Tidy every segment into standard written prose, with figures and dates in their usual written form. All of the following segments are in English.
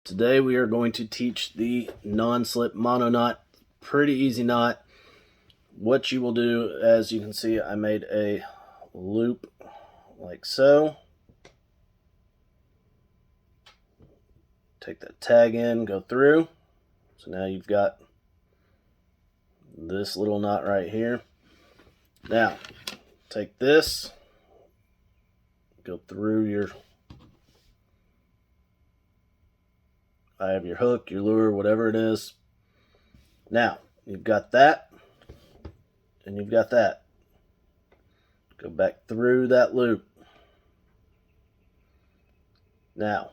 Today we are going to teach the non-slip mono knot. Pretty easy knot. What you will do, as you can see, I made a loop like so. Take that tag in, go through. So now you've got this little knot right here. Now, take this, go through your eye of your hook, your lure, whatever it is. Now, you've got that, and you've got that. Go back through that loop. Now,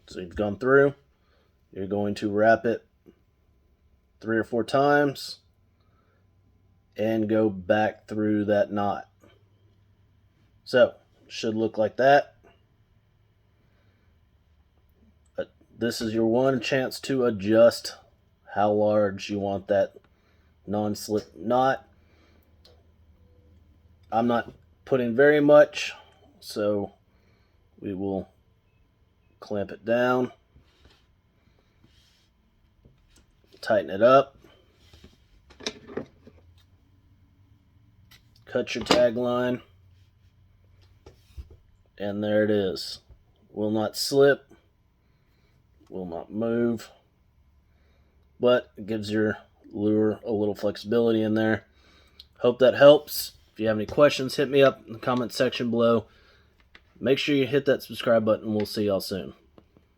so you've gone through, you're going to wrap it 3 or 4 times and go back through that knot. So, should look like that. This is your one chance to adjust how large you want that non-slip knot. I'm not putting very much, so we will clamp it down, tighten it up, cut your tag line, and there it is. Will not slip, will not move, but it gives your lure a little flexibility in there. Hope that helps. If you have any questions, hit me up in the comment section below. Make sure you hit that subscribe button. We'll see y'all soon.